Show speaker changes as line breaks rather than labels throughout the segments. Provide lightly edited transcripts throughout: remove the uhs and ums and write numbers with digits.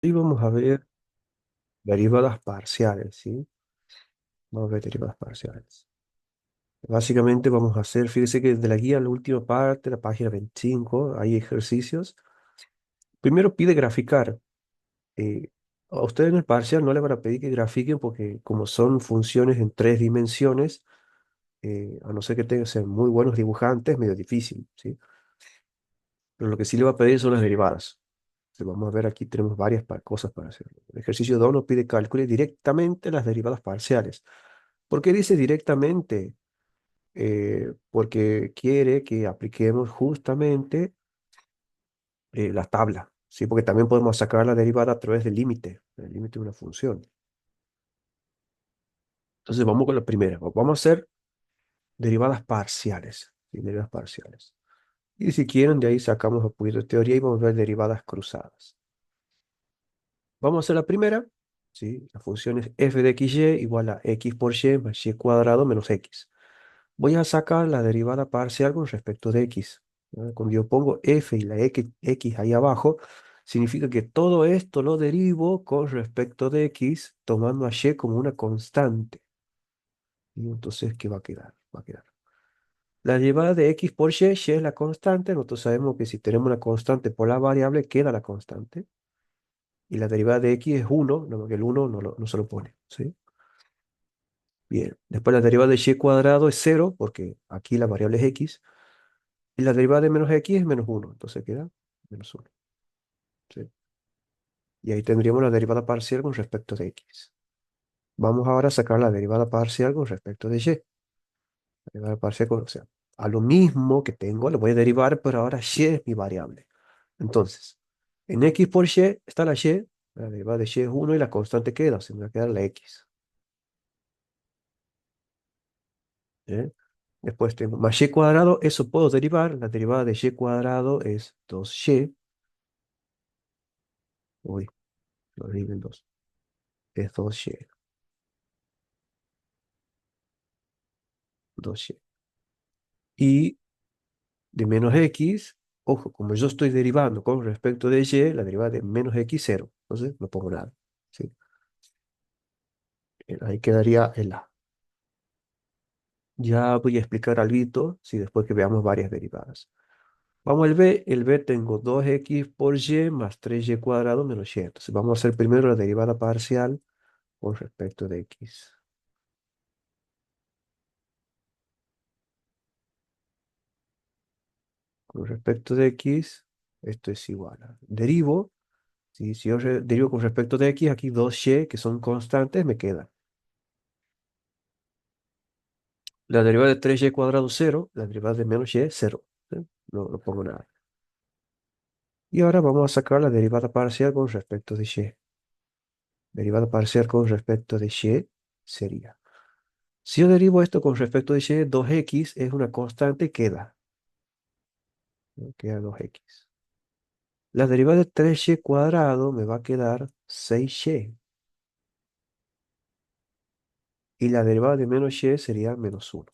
Y vamos a ver derivadas parciales, ¿sí? Vamos a ver derivadas parciales. Básicamente vamos a hacer, fíjese que de la guía, la última parte, la página 25 hay ejercicios. Primero pide graficar. eh, a ustedes en el parcial no le van a pedir que grafiquen porque como son funciones en tres dimensiones, a no ser que tengan, sean muy buenos dibujantes, es medio difícil, ¿sí? Pero lo que sí le va a pedir son las derivadas. Entonces, vamos a ver aquí, tenemos varias cosas para hacer. El ejercicio 2 nos pide calcule directamente las derivadas parciales. ¿Por qué dice directamente? Porque quiere que apliquemos justamente la tabla, ¿sí? Porque también podemos sacar la derivada a través del límite, el límite de una función. Entonces vamos con la primera. Vamos a hacer derivadas parciales, ¿sí? Derivadas parciales. Y si quieren, de ahí sacamos un poquito de teoría y vamos a ver derivadas cruzadas. Vamos a hacer la primera, ¿sí? La función es f de xy igual a x por y más y cuadrado menos x. Voy a sacar la derivada parcial con respecto de x. ¿No? Cuando yo pongo f y la x ahí abajo, significa que todo esto lo derivo con respecto de x, tomando a y como una constante. Y entonces, ¿qué va a quedar? Va a quedar. La derivada de x por y es la constante. Nosotros sabemos que si tenemos una constante por la variable, queda la constante. Y la derivada de x es 1, no, que el 1 no se lo pone, ¿sí? Bien. Después la derivada de y cuadrado es 0, porque aquí la variable es x. Y la derivada de menos x es menos 1, entonces queda menos 1. ¿Sí? Y ahí tendríamos la derivada parcial con respecto de x. Vamos ahora a sacar la derivada parcial con respecto de y. La derivada parcial, o sea, a lo mismo que tengo, le voy a derivar, pero ahora y es mi variable. Entonces, en x por y está la derivada de y es 1 y la constante queda, se me va a quedar la x. ¿Eh? Después tengo más y cuadrado, eso puedo derivar, la derivada de y cuadrado es 2y, uy, lo divido en 2, es 2y, 2y. Y de menos x, ojo, como yo estoy derivando con respecto de y, la derivada de menos x, 0. Entonces no pongo nada. ¿Sí? Ahí quedaría el a. Ya voy a explicar algo, sí, después que veamos varias derivadas. Vamos al b. El b tengo 2x por y más 3y cuadrado menos y. Entonces vamos a hacer primero la derivada parcial con respecto de x. Con respecto de x, esto es igual a derivo. ¿Sí? Si yo derivo con respecto de x, aquí 2y, que son constantes, me quedan. La derivada de 3y cuadrado, 0. La derivada de menos y, 0. ¿Sí? No pongo nada. Y ahora vamos a sacar la derivada parcial con respecto de y. Derivada parcial con respecto de y sería. Si yo derivo esto con respecto de y, 2x es una constante, queda. ¿No? Queda 2x. La derivada de 3y cuadrado me va a quedar 6y. Y la derivada de menos y sería menos 1.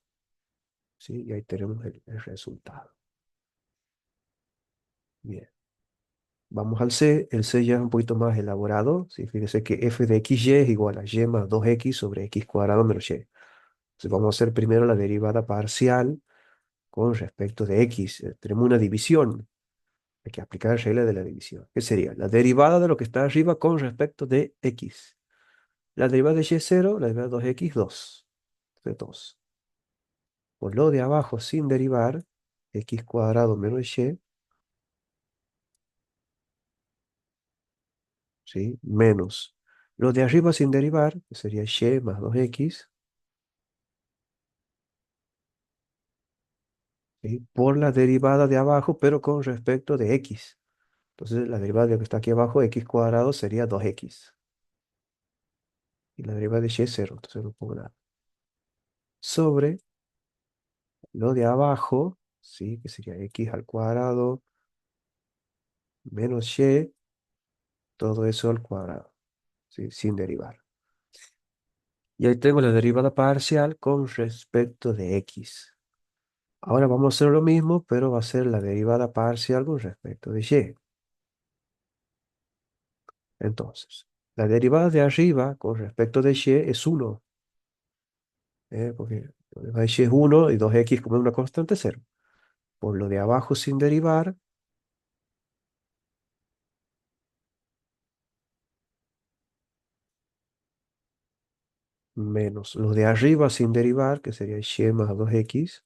¿Sí? Y ahí tenemos el resultado. Bien. Vamos al C. El C ya es un poquito más elaborado. ¿Sí? Fíjese que f de xy es igual a y más 2x sobre x cuadrado menos y. Entonces vamos a hacer primero la derivada parcial con respecto de x. Tenemos una división. Hay que aplicar la regla de la división. ¿Qué sería? La derivada de lo que está arriba con respecto de x. La derivada de y es 0, la derivada de 2x, 2. De 2. Por lo de abajo sin derivar, x cuadrado menos y, ¿sí? Menos. Lo de arriba sin derivar, que sería y más 2x, ¿sí? Por la derivada de abajo, pero con respecto de x. Entonces la derivada de lo que está aquí abajo, x cuadrado, sería 2x. Y la derivada de y es 0, entonces no pongo nada. Sobre lo de abajo, ¿sí? Que sería x al cuadrado menos y, todo eso al cuadrado, ¿sí? Sin derivar. Y ahí tengo la derivada parcial con respecto de x. Ahora vamos a hacer lo mismo, pero va a ser la derivada parcial con respecto de y. Entonces, la derivada de arriba con respecto de y es 1, porque la derivada de y es 1 y 2x como es una constante, 0. Por lo de abajo sin derivar, menos lo de arriba sin derivar, que sería y más 2x,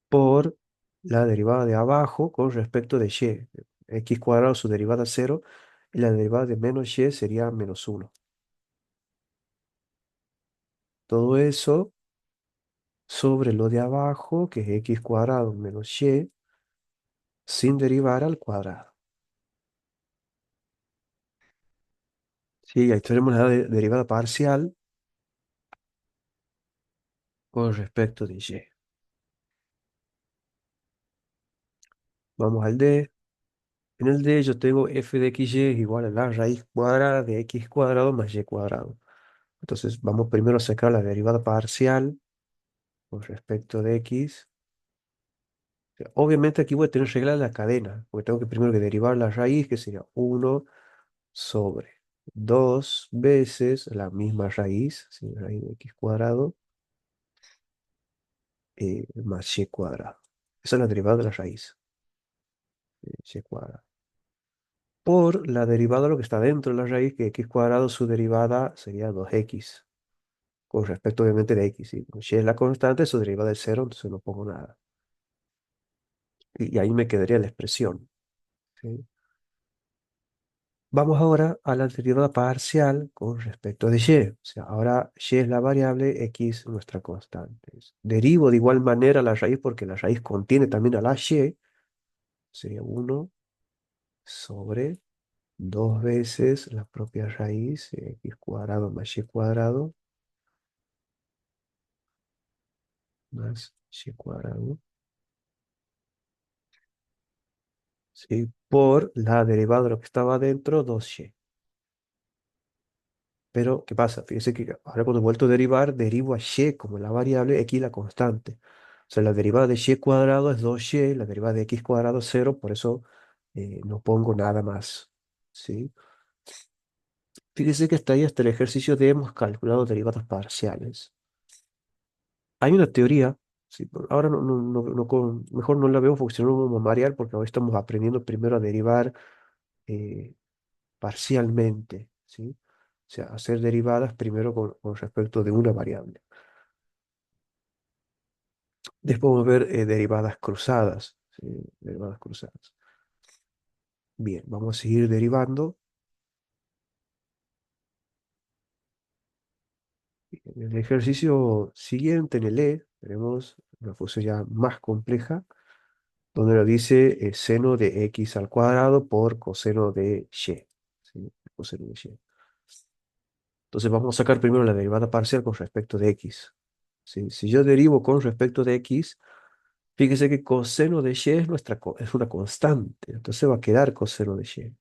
por la derivada de abajo con respecto de y. X cuadrado, su derivada 0, y la derivada de menos y sería menos 1. Todo eso sobre lo de abajo, que es x cuadrado menos y, sin derivar al cuadrado. Sí, ahí tenemos la derivada parcial con respecto de y. Vamos al d. En el d yo tengo f de xy es igual a la raíz cuadrada de x cuadrado más y cuadrado. Entonces vamos primero a sacar la derivada parcial con respecto de x. Obviamente aquí voy a tener regla de la cadena, porque tengo que primero que derivar la raíz, que sería 1 sobre 2 veces la misma raíz, ¿sí? Raíz de x cuadrado más y cuadrado. Esa es la derivada de la raíz, y cuadrado. Por la derivada de lo que está dentro de la raíz, que x cuadrado, su derivada sería 2x, con respecto obviamente de x. ¿Sí? Como y es la constante, su derivada es 0, entonces no pongo nada. Y ahí me quedaría la expresión. ¿Sí? Vamos ahora a la derivada parcial con respecto de y. O sea, ahora y es la variable, x nuestra constante. Derivo de igual manera la raíz porque la raíz contiene también a la y. Sería 1 sobre 2 veces la propia raíz, x cuadrado más y cuadrado, más y cuadrado, ¿sí? Por la derivada de lo que estaba adentro, 2y. Pero, ¿qué pasa? Fíjese que ahora cuando he vuelto a derivar, derivo a y como la variable, x la constante. O sea, la derivada de y cuadrado es 2y, la derivada de x cuadrado es 0, por eso no pongo nada más. ¿Sí? Fíjese que hasta ahí, hasta el ejercicio de hemos calculado derivadas parciales. Hay una teoría, sí, ahora mejor no la veo porque si no vamos a marear, porque ahora estamos aprendiendo primero a derivar eh, parcialmente, ¿sí? O sea, hacer derivadas primero con respecto de una variable. Después vamos a ver derivadas cruzadas, ¿sí? Derivadas cruzadas. Bien, vamos a seguir derivando. En el ejercicio siguiente, en el E, tenemos una función ya más compleja, donde nos dice seno de x al cuadrado por coseno de y. ¿Sí? Coseno de y. Entonces vamos a sacar primero la derivada parcial con respecto de x. ¿Sí? Si yo derivo con respecto de x, fíjese que coseno de y es una constante. Entonces va a quedar coseno de y.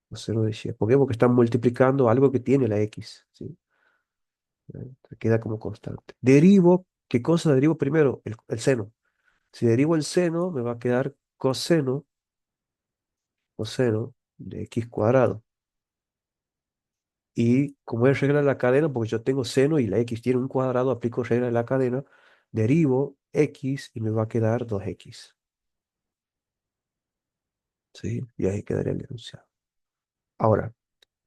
Coseno de y. ¿Por qué? Porque están multiplicando algo que tiene la x. ¿Sí? Queda como constante. Derivo, ¿qué cosa derivo primero? El seno. Si derivo el seno, me va a quedar coseno de x cuadrado. Y como es regla de la cadena, porque yo tengo seno y la x tiene un cuadrado, aplico regla de la cadena, derivo x y me va a quedar 2x. ¿Sí? Y ahí quedaría el enunciado. Ahora,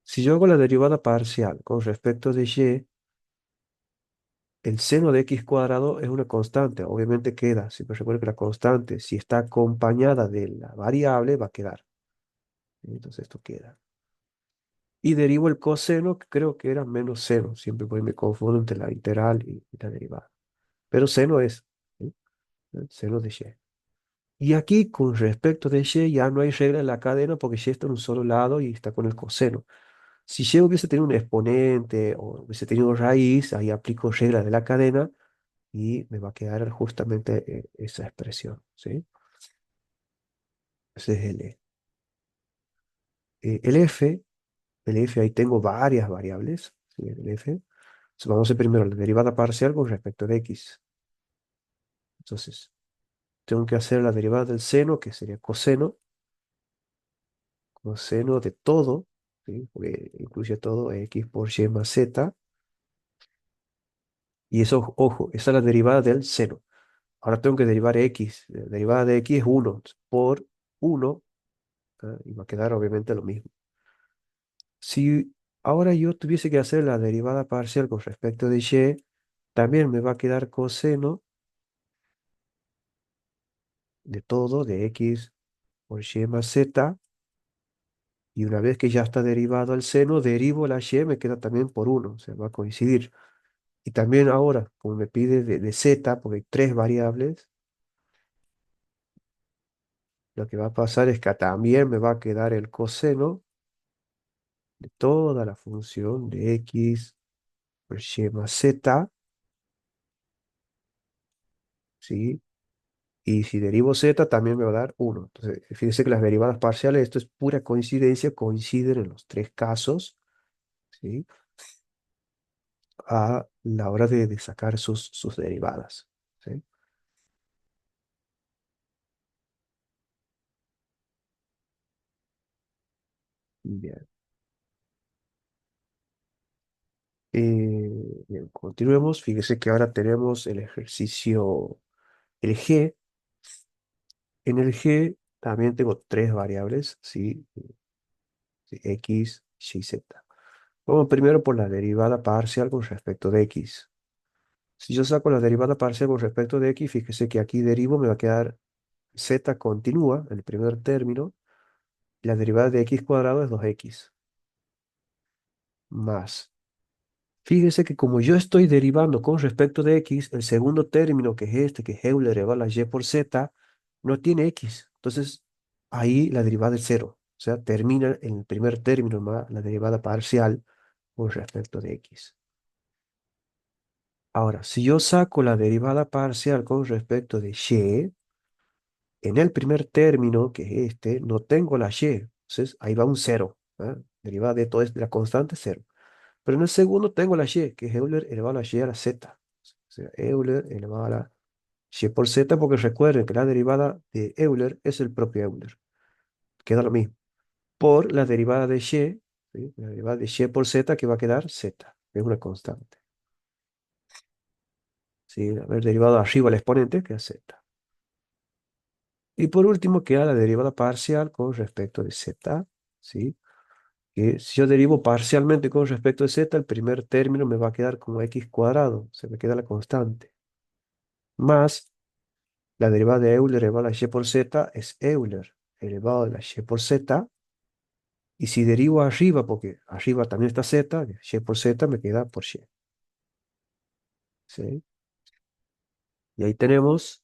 si yo hago la derivada parcial con respecto de y, el seno de x cuadrado es una constante, obviamente queda. Siempre recuerdo que la constante, si está acompañada de la variable, va a quedar. Entonces esto queda. Y derivo el coseno, que creo que era menos seno. Siempre pues me confundo entre la integral y la derivada. Pero seno es, ¿sí? El seno de y. Y aquí, con respecto de y, ya no hay regla en la cadena porque y está en un solo lado y está con el coseno. Si y hubiese tenido un exponente o hubiese tenido raíz, ahí aplico regla de la cadena y me va a quedar justamente esa expresión, ¿sí? Ese es el E. El F, el F, ahí tengo varias variables, ¿sí? El F. Entonces vamos a hacer primero la derivada parcial con respecto de x. Entonces, tengo que hacer la derivada del seno, que sería coseno de todo, ¿sí? Porque incluye todo, x por y más z, y eso, ojo, esa es la derivada del seno. Ahora tengo que derivar x, la derivada de x es 1 por 1, y va a quedar obviamente lo mismo. Si ahora yo tuviese que hacer la derivada parcial con respecto de y, también me va a quedar coseno de todo, de x por y más z, y una vez que ya está derivado al seno, derivo la y, me queda también por 1, o sea, va a coincidir. Y también ahora, como me pide de z, porque hay tres variables, lo que va a pasar es que también me va a quedar el coseno de toda la función de x por y más z, ¿sí? Y si derivo z, también me va a dar 1. Entonces, fíjense que las derivadas parciales, esto es pura coincidencia, coinciden en los tres casos, ¿sí? A la hora de sacar sus derivadas, ¿sí? Bien. Bien, continuemos. Fíjese que ahora tenemos el ejercicio, el G. En el G también tengo tres variables, ¿sí? Sí, X, Y, Z. Vamos primero por la derivada parcial con respecto de X. Si yo saco la derivada parcial con respecto de X, fíjese que aquí derivo, me va a quedar Z continúa, el primer término, y la derivada de X cuadrado es 2X, más. Fíjese que como yo estoy derivando con respecto de X, el segundo término, que es este, que es Euler elevado a la Y por Z, no tiene X. Entonces, ahí la derivada es cero. O sea, termina en el primer término más la derivada parcial con respecto de X. Ahora, si yo saco la derivada parcial con respecto de Y, en el primer término, que es este, no tengo la Y. Entonces, ahí va un cero. ¿Ah? Derivada de todo es la constante, cero. Pero en el segundo tengo la y, que es Euler elevado a la y a la z. O sea, Euler elevado a la y por z, porque recuerden que la derivada de Euler es el propio Euler. Queda lo mismo. Por la derivada de y, ¿sí? La derivada de y por z, que va a quedar z, que es una constante. ¿Sí? Haber derivado arriba el exponente, que es z. Y por último queda la derivada parcial con respecto de z, ¿sí? Que si yo derivo parcialmente con respecto de z, el primer término me va a quedar como x cuadrado, se me queda la constante, más la derivada de Euler elevado a la y por z es Euler elevado a la y por z, y si derivo arriba, porque arriba también está z, y por z me queda por y, ¿sí? Y ahí tenemos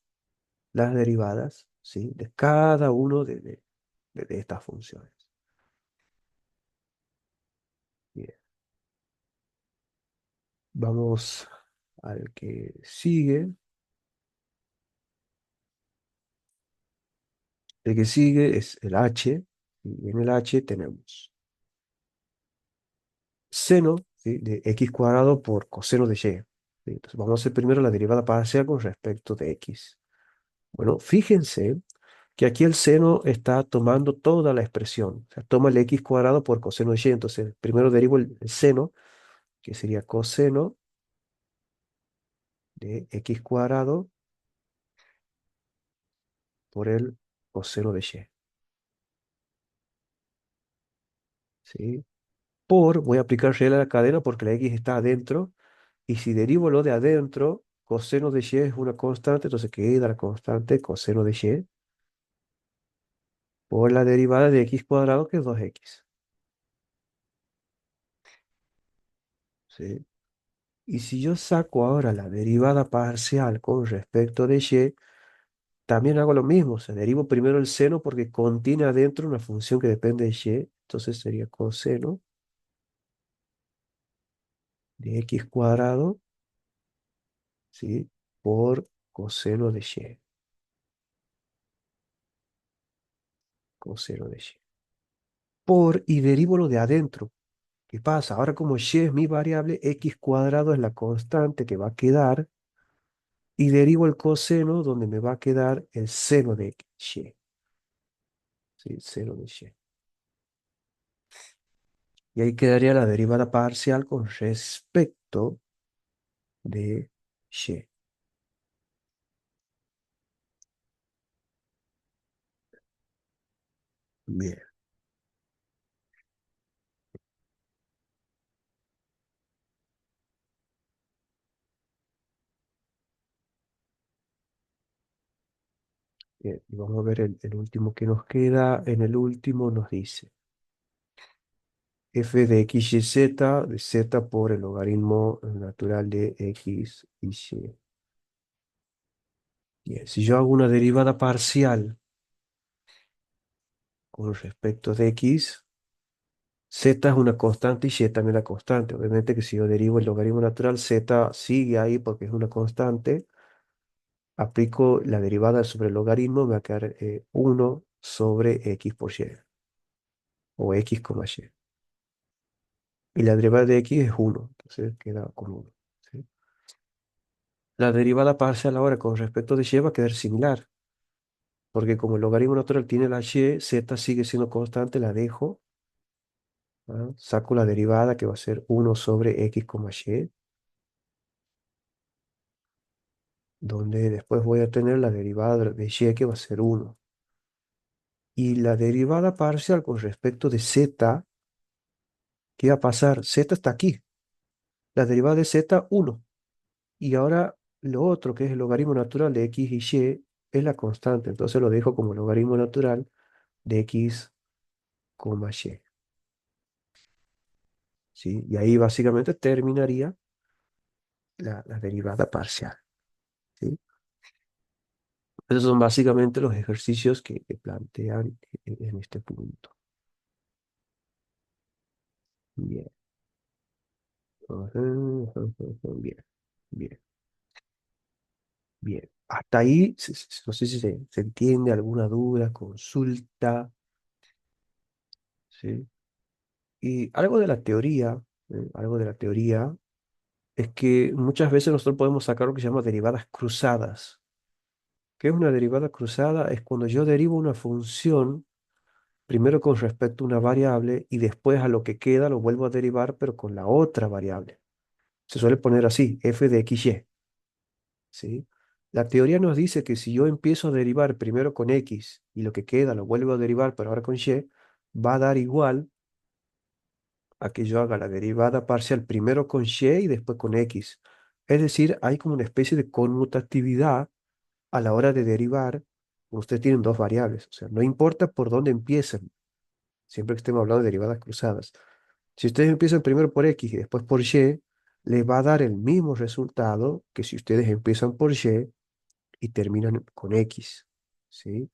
las derivadas, ¿sí? De cada uno de estas funciones. Bien, vamos al que sigue. El que sigue es el h, y en el h tenemos seno, ¿sí? De x cuadrado por coseno de y. ¿Sí? Entonces vamos a hacer primero la derivada parcial con respecto de x. Bueno, fíjense que aquí el seno está tomando toda la expresión. O sea, toma el x cuadrado por coseno de y. Entonces primero derivo el seno, que sería coseno de x cuadrado por el coseno de y. ¿Sí? Voy a aplicar regla de la cadena porque la x está adentro. Y si derivo lo de adentro, coseno de y es una constante, entonces queda la constante coseno de y por la derivada de x cuadrado, que es 2x. ¿Sí? Y si yo saco ahora la derivada parcial con respecto de y, también hago lo mismo. O sea, derivo primero el seno porque contiene adentro una función que depende de y. Entonces sería coseno de x cuadrado, ¿sí? Por coseno de y. Coseno de y. Y derivo lo de adentro. ¿Qué pasa? Ahora como y es mi variable, x cuadrado es la constante que va a quedar, y derivo el coseno donde me va a quedar el seno de y. ¿Sí? El seno de y. Y ahí quedaría la derivada parcial con respecto de y. Bien, bien. Y vamos a ver el último que nos queda. En el último nos dice f de x y z, de z por el logaritmo natural de x y y. Bien, si yo hago una derivada parcial con respecto de x, z es una constante y y también la constante. Obviamente que si yo derivo el logaritmo natural, z sigue ahí porque es una constante. Aplico la derivada sobre el logaritmo, me va a quedar 1 sobre x por y, o x, y. Y la derivada de x es 1, entonces queda con 1. ¿Sí? La derivada parcial ahora con respecto de y va a quedar similar, porque como el logaritmo natural tiene la y, z sigue siendo constante, la dejo. ¿Ah? Saco la derivada que va a ser 1 sobre x, y, donde después voy a tener la derivada de y que va a ser 1. Y la derivada parcial con respecto de z, ¿qué va a pasar? Z está aquí. La derivada de z, 1. Y ahora lo otro, que es el logaritmo natural de x y y, es la constante. Entonces lo dejo como logaritmo natural de x, y. ¿Sí? Y ahí básicamente terminaría la derivada parcial. ¿Sí? Esos son básicamente los ejercicios que plantean en este punto. Bien. Ajá, ajá, ajá, bien, bien, bien. Hasta ahí, no sé si se entiende alguna duda, consulta, ¿sí? Y algo de la teoría, algo de la teoría es que muchas veces nosotros podemos sacar lo que se llama derivadas cruzadas. ¿Qué es una derivada cruzada? Es cuando yo derivo una función primero con respecto a una variable y después a lo que queda lo vuelvo a derivar, pero con la otra variable. Se suele poner así, f de x y. ¿Sí? La teoría nos dice que si yo empiezo a derivar primero con x y lo que queda lo vuelvo a derivar, pero ahora con y, va a dar igual a que yo haga la derivada parcial primero con y después con x. Es decir, hay como una especie de conmutatividad a la hora de derivar. Ustedes tienen dos variables, o sea, no importa por dónde empiecen, siempre que estemos hablando de derivadas cruzadas. Si ustedes empiezan primero por x y después por y, les va a dar el mismo resultado que si ustedes empiezan por y terminan con x, ¿sí?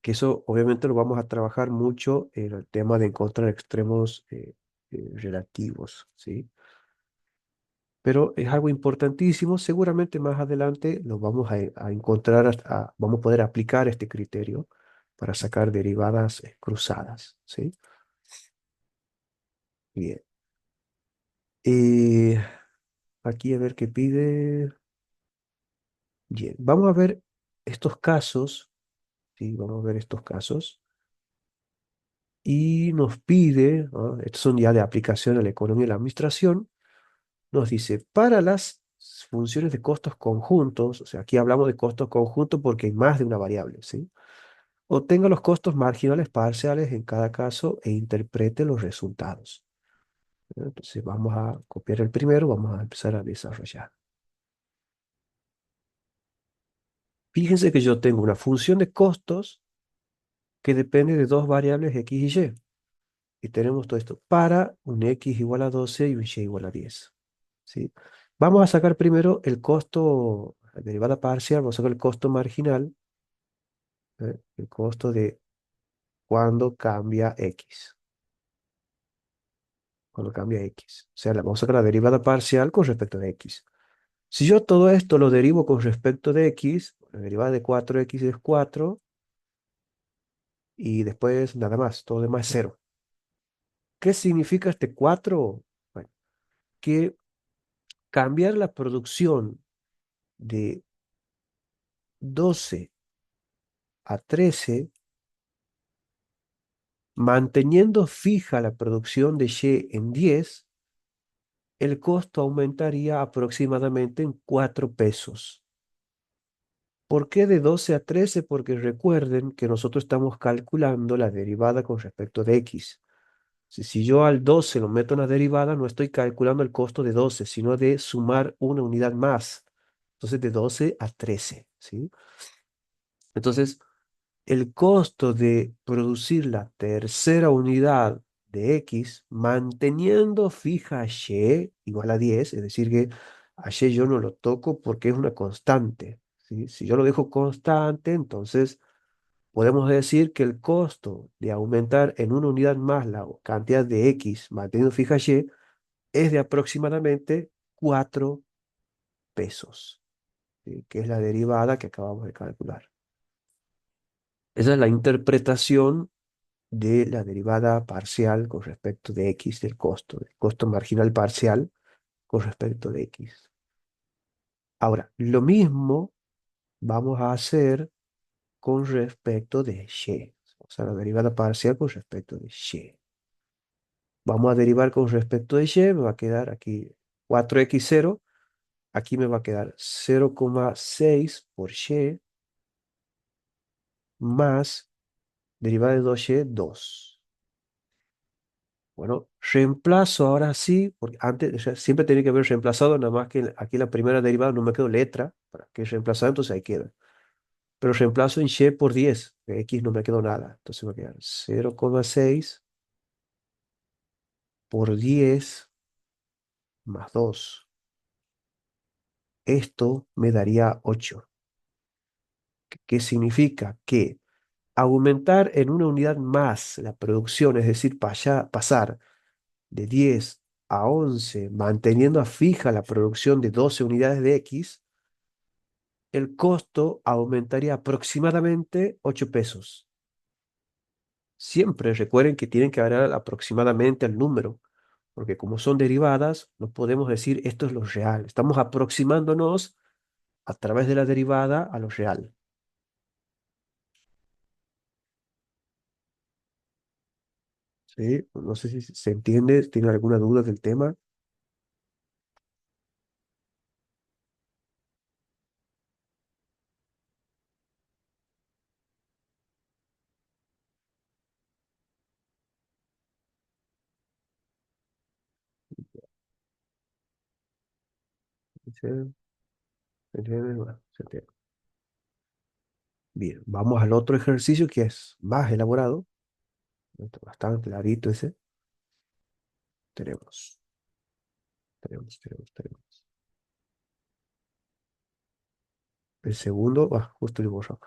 Que eso obviamente lo vamos a trabajar mucho en el tema de encontrar extremos relativos, ¿sí? Pero es algo importantísimo, seguramente más adelante lo vamos a encontrar, vamos a poder aplicar este criterio para sacar derivadas cruzadas, ¿sí? Bien. Y aquí a ver qué pide. Bien, vamos a ver estos casos, ¿sí? Vamos a ver estos casos. Y nos pide, ¿no? Estos son ya de aplicación a la economía y la administración, nos dice, para las funciones de costos conjuntos, o sea, aquí hablamos de costos conjuntos porque hay más de una variable, ¿sí? Obtenga los costos marginales parciales en cada caso e interprete los resultados. Entonces vamos a copiar el primero, vamos a empezar a desarrollar. Fíjense que yo tengo una función de costos que depende de dos variables x y y. Y tenemos todo esto para un x igual a 12 y un y igual a 10. ¿Sí? Vamos a sacar primero el costo, la derivada parcial, vamos a sacar el costo marginal, el costo de cuando cambia x. Cuando cambia x. O sea, vamos a sacar la derivada parcial con respecto de x. Si yo todo esto lo derivo con respecto de x, la derivada de 4x es 4 y después nada más, todo demás es 0. ¿Qué significa este 4? Bueno, que cambiar la producción de 12 a 13, manteniendo fija la producción de Y en 10, el costo aumentaría aproximadamente en 4 pesos. ¿Por qué de 12 a 13? Porque recuerden que nosotros estamos calculando la derivada con respecto de X. Si yo al 12 lo meto en la derivada, no estoy calculando el costo de 12, sino de sumar una unidad más. Entonces, de 12 a 13, ¿sí? Entonces, el costo de producir la tercera unidad de X, manteniendo fija Y igual a 10, es decir, que a Y yo no lo toco porque es una constante, ¿sí? Si yo lo dejo constante, entonces podemos decir que el costo de aumentar en una unidad más la cantidad de X manteniendo fija Y es de aproximadamente 4 pesos, ¿sí? Que es la derivada que acabamos de calcular. Esa es la interpretación de la derivada parcial con respecto de X del costo marginal parcial con respecto de X. Ahora, lo mismo vamos a hacer con respecto de Y, o sea, la derivada parcial con respecto de Y. Vamos a derivar con respecto de Y, me va a quedar aquí 4x0, aquí me va a quedar 0,6 por Y más derivada de 2Y, 2. Bueno, reemplazo ahora sí, porque antes siempre tenía que haber reemplazado, nada más que aquí la primera derivada no me quedó letra, para que reemplazar, entonces ahí queda. Pero reemplazo en Y por 10, que X no me quedó nada, entonces me va a quedar 0,6 por 10 más 2. Esto me daría 8. ¿Qué significa? Que aumentar en una unidad más la producción, es decir, pasar de 10 a 11, manteniendo a fija la producción de 12 unidades de X, el costo aumentaría aproximadamente 8 pesos. Siempre recuerden que tienen que agregar aproximadamente al número, porque como son derivadas, no podemos decir esto es lo real. Estamos aproximándonos a través de la derivada a lo real. ¿Sí? No sé si se entiende, ¿tiene alguna duda del tema? ¿Se entiende? Bueno, se entiende. Bien, vamos al otro ejercicio que es más elaborado, bastante clarito ese. Tenemos, tenemos. El segundo, justo el borrado.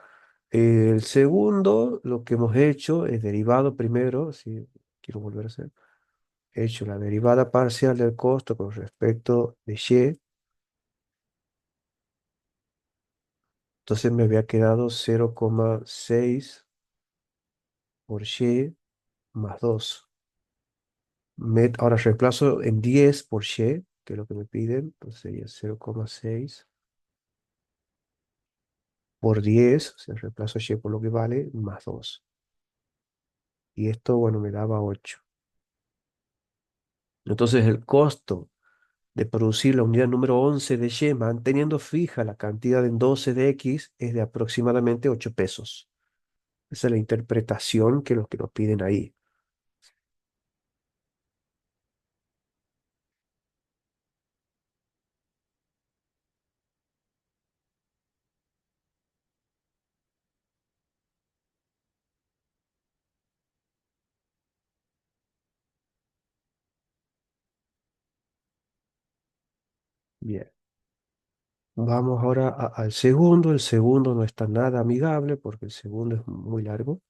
El segundo, lo que hemos hecho es derivado primero, si quiero volver a hacer, he hecho la derivada parcial del costo con respecto de Y, entonces me había quedado 0,6 por Y más 2. Ahora reemplazo en 10 por Y, que es lo que me piden, entonces sería 0,6 por 10, o sea, reemplazo Y por lo que vale, más 2. Y esto, bueno, me daba 8. Entonces el costo de producir la unidad número 11 de Y, manteniendo fija la cantidad en 12 de X, es de aproximadamente 8 pesos. Esa es la interpretación que los que nos piden ahí. Bien, vamos ahora al segundo. El segundo no está nada amigable porque el segundo es muy largo.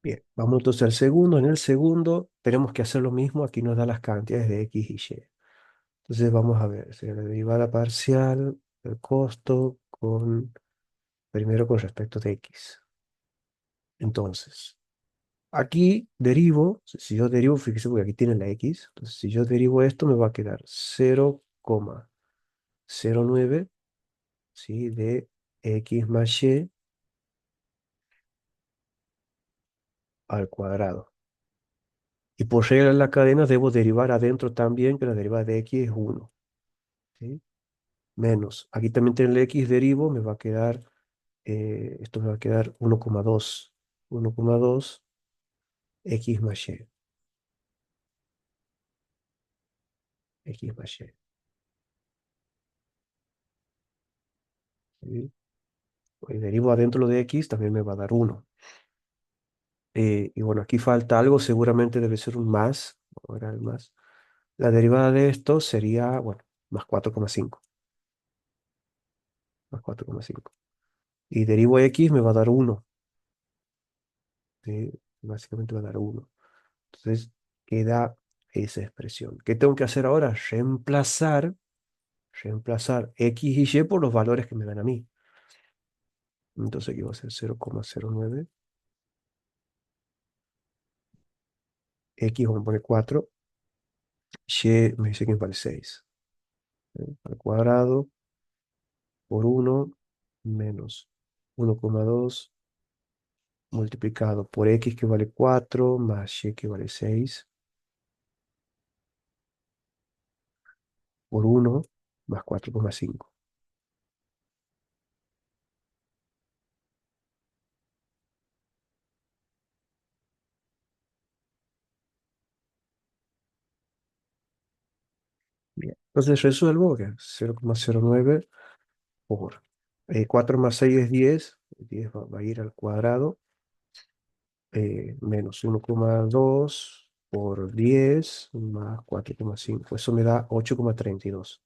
Bien, vamos entonces al segundo. En el segundo tenemos que hacer lo mismo. Aquí nos da las cantidades de X y Y. Entonces vamos a ver, sería la derivada parcial del costo primero con respecto de X. Entonces, aquí derivo, si yo derivo, fíjese porque aquí tiene la X. Entonces, si yo derivo esto, me va a quedar 0,09, ¿sí? De X más Y al cuadrado. Y por regla de la cadena debo derivar adentro también, que la derivada de X es 1. ¿Sí? Menos. Aquí también tiene el X derivo, me va a quedar, esto me va a quedar 1,2. 1,2 X más Y. X más Y. ¿Sí? Y derivo adentro lo de X, también me va a dar 1. Y bueno, aquí falta algo, seguramente debe ser un más. Ahora el más. La derivada de esto sería, bueno, más 4,5. Más 4,5. Y derivo X me va a dar 1. ¿Sí? Básicamente va a dar 1. Entonces queda esa expresión. ¿Qué tengo que hacer ahora? Reemplazar X y Y por los valores que me dan a mí. Entonces aquí va a ser 0,09. X vamos a poner 4. Y me dice que vale 6. Al cuadrado por 1 menos 1,2 multiplicado por X que vale 4 más Y que vale 6 por 1 más 4,5. Bien, entonces resuelvo que 0,09 por 4 más 6 es 10. 10 va a ir al cuadrado, menos 1,2 por 10 más 4,5. Eso me da 8,32.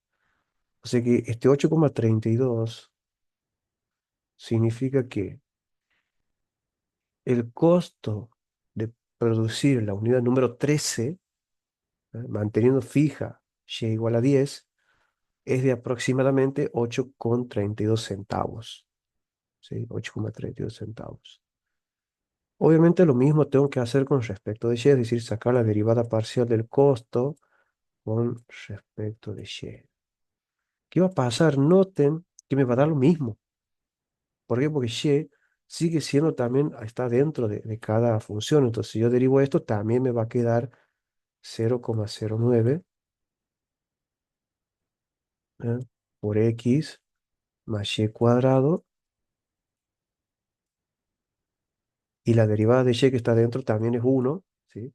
O sea que este 8,32 significa que el costo de producir la unidad número 13, manteniendo fija y igual a 10, es de aproximadamente 8,32 centavos. ¿Sí? 8,32 centavos. Obviamente lo mismo tengo que hacer con respecto de y, es decir, sacar la derivada parcial del costo con respecto de y. ¿Qué va a pasar? Noten que me va a dar lo mismo. ¿Por qué? Porque y sigue siendo también, está dentro de cada función. Entonces, si yo derivo esto, también me va a quedar 0,09, ¿eh? Por X más Y cuadrado. Y la derivada de y que está dentro también es 1, ¿sí?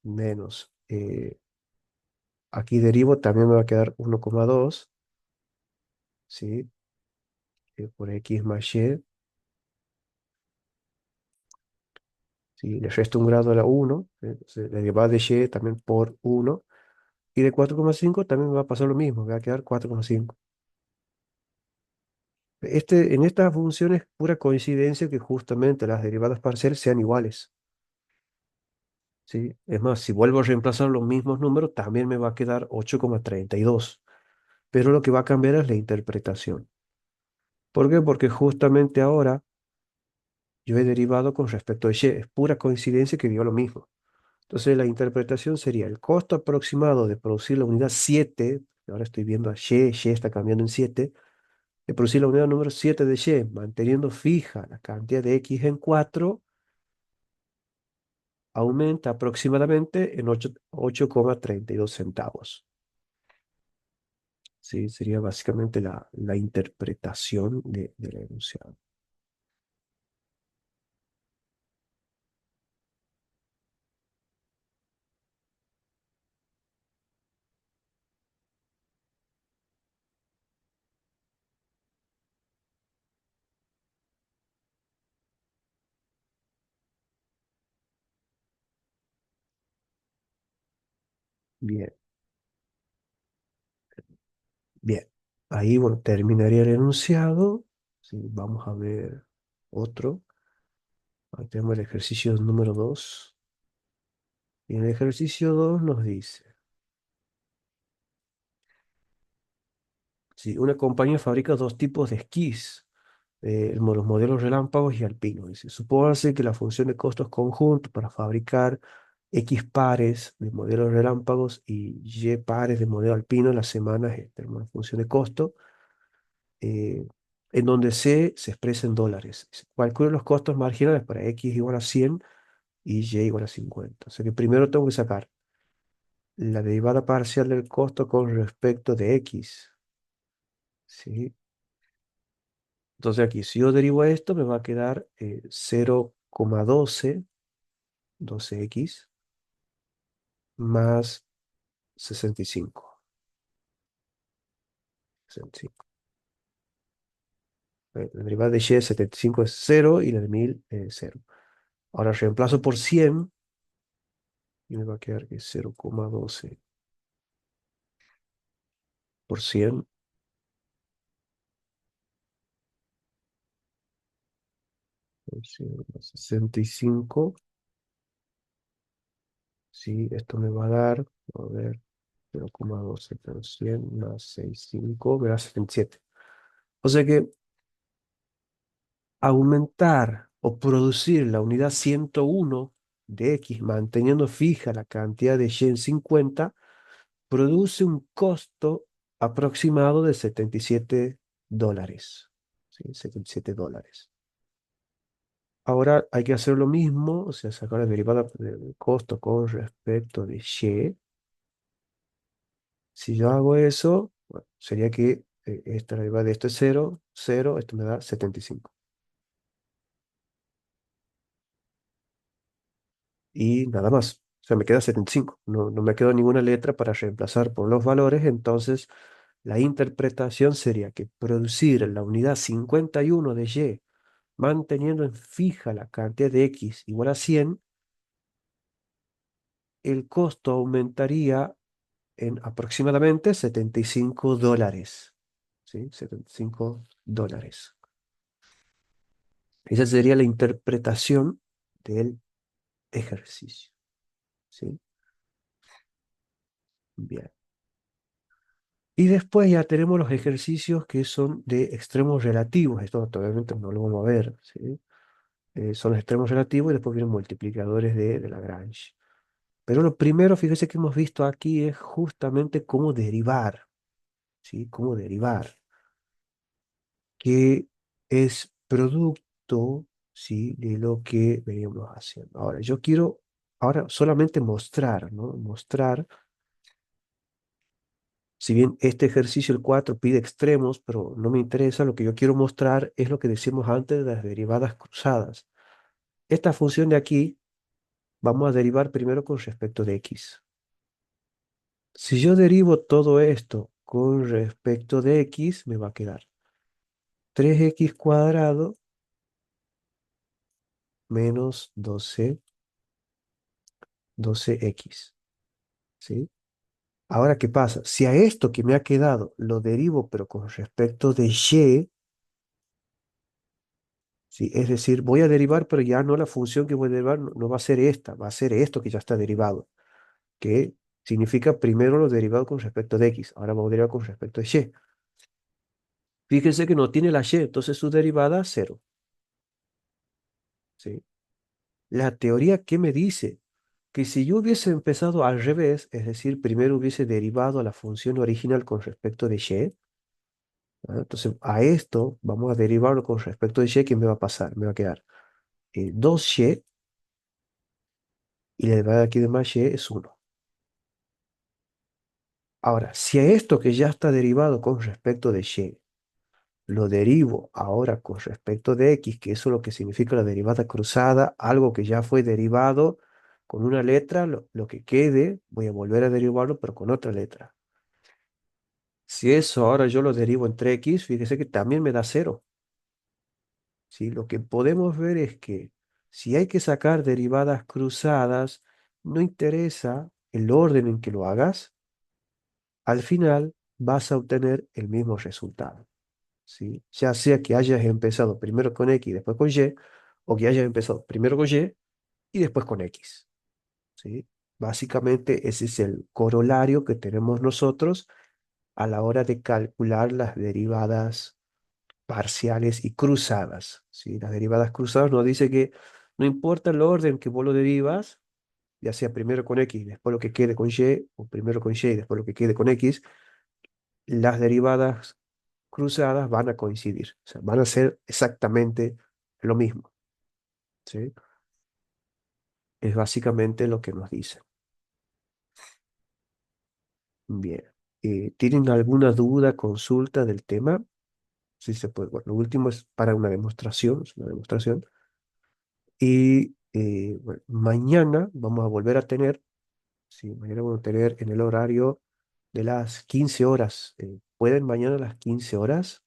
Menos, aquí derivo, también me va a quedar 1,2, ¿sí? Por X más Y. Si le resto un grado a la 1, entonces la derivada de y también por 1. Y de 4,5 también me va a pasar lo mismo, me va a quedar 4,5. En esta función es pura coincidencia que justamente las derivadas parciales sean iguales, ¿sí? Es más, si vuelvo a reemplazar los mismos números, también me va a quedar 8,32. Pero lo que va a cambiar es la interpretación. ¿Por qué? Porque justamente ahora yo he derivado con respecto a y. Es pura coincidencia que dio lo mismo. Entonces la interpretación sería el costo aproximado de producir la unidad 7, ahora estoy viendo a y está cambiando en 7, de producir la unidad número 7 de y, manteniendo fija la cantidad de X en 4, aumenta aproximadamente en 8,32 centavos. Sí, sería básicamente la interpretación de la enunciado. Bien, bien. Ahí, bueno, terminaría el enunciado. Sí, vamos a ver otro. Ahí tenemos el ejercicio número 2. Y en el ejercicio 2 nos dice, si una compañía fabrica dos tipos de esquís, los modelos relámpagos y alpinos. Dice, supóngase que la función de costos conjunto para fabricar X pares de modelos relámpagos y Y pares de modelo alpino en las semanas, tenemos una función de costo, eh, en donde C se expresa en dólares. Calcula los costos marginales para X igual a 100 y Y igual a 50. O sea que primero tengo que sacar la derivada parcial del costo con respecto de X. ¿Sí? Entonces aquí, si yo derivo esto, me va a quedar 0,12, 12x, más 65. 65. La derivada de y de 75 es 0 y la de 1000 es 0. Ahora reemplazo por 100 y me va a quedar que 0,12 por 100 por 100 más 65. Sí, esto me va a dar, a ver, 0,12 por 100 más 65 me da 77. O sea que aumentar o producir la unidad 101 de X manteniendo fija la cantidad de Y en 50 produce un costo aproximado de $77. ¿Sí? $77. Ahora hay que hacer lo mismo, o sea, sacar la derivada del costo con respecto de Y. Si yo hago eso, bueno, sería que esta derivada de esto es 0, 0, esto me da 75. Y nada más. O sea, me queda 75. No, no me quedó ninguna letra para reemplazar por los valores, entonces la interpretación sería que producir la unidad 51 de Y manteniendo en fija la cantidad de X igual a 100, el costo aumentaría en aproximadamente $75. ¿Sí? $75. Esa sería la interpretación del ejercicio. ¿Sí? Bien. Y después ya tenemos los ejercicios que son de extremos relativos. Esto obviamente no lo vamos a ver, ¿sí? Son los extremos relativos y después vienen multiplicadores de Lagrange. Pero lo primero, fíjese que hemos visto aquí es justamente cómo derivar, ¿sí? Cómo derivar, que es producto, ¿sí? De lo que veníamos haciendo. Ahora, yo quiero ahora solamente mostrar, ¿no? Mostrar. Si bien este ejercicio, el 4 pide extremos, pero no me interesa, lo que yo quiero mostrar es lo que decíamos antes de las derivadas cruzadas. Esta función de aquí, vamos a derivar primero con respecto de x. Si yo derivo todo esto con respecto de x, me va a quedar 3x cuadrado menos 12x. ¿Sí? Ahora, ¿qué pasa? Si a esto que me ha quedado lo derivo, pero con respecto de y, ¿sí? Es decir, voy a derivar, pero ya no la función que voy a derivar no va a ser esta, va a ser esto que ya está derivado, que significa primero lo derivado con respecto de x, ahora vamos a derivar con respecto de y. Fíjense que no tiene la y, entonces su derivada cero. ¿Sí? La teoría que me dice que si yo hubiese empezado al revés, es decir, primero hubiese derivado a la función original con respecto de y, ¿ah? Entonces a esto vamos a derivarlo con respecto de y, ¿qué me va a pasar? Me va a quedar 2y y la derivada aquí de más y es 1. Ahora, si a esto que ya está derivado con respecto de y, lo derivo ahora con respecto de x, que eso es lo que significa la derivada cruzada, algo que ya fue derivado con una letra, lo que quede, voy a volver a derivarlo, pero con otra letra. Si eso ahora yo lo derivo entre x, fíjese que también me da cero. ¿Sí? Lo que podemos ver es que si hay que sacar derivadas cruzadas, no interesa el orden en que lo hagas, al final vas a obtener el mismo resultado. ¿Sí? Ya sea que hayas empezado primero con X y después con Y, o que haya empezado primero con Y y después con X, ¿sí? Básicamente ese es el corolario que tenemos nosotros a la hora de calcular las derivadas parciales y cruzadas, ¿sí? Las derivadas cruzadas nos dice que no importa el orden que vos lo derivas, ya sea primero con X, después lo que quede con Y, o primero con Y, después lo que quede con X, las derivadas cruzadas van a coincidir, o sea, van a ser exactamente lo mismo, ¿sí? Es básicamente lo que nos dice. Bien. ¿Tienen alguna duda, consulta del tema? Sí se puede. Bueno, lo último es para una demostración, es una demostración. Y bueno, mañana vamos a volver a tener, sí, mañana vamos a tener en el horario de las 15 horas. ¿Pueden mañana a las 15 horas?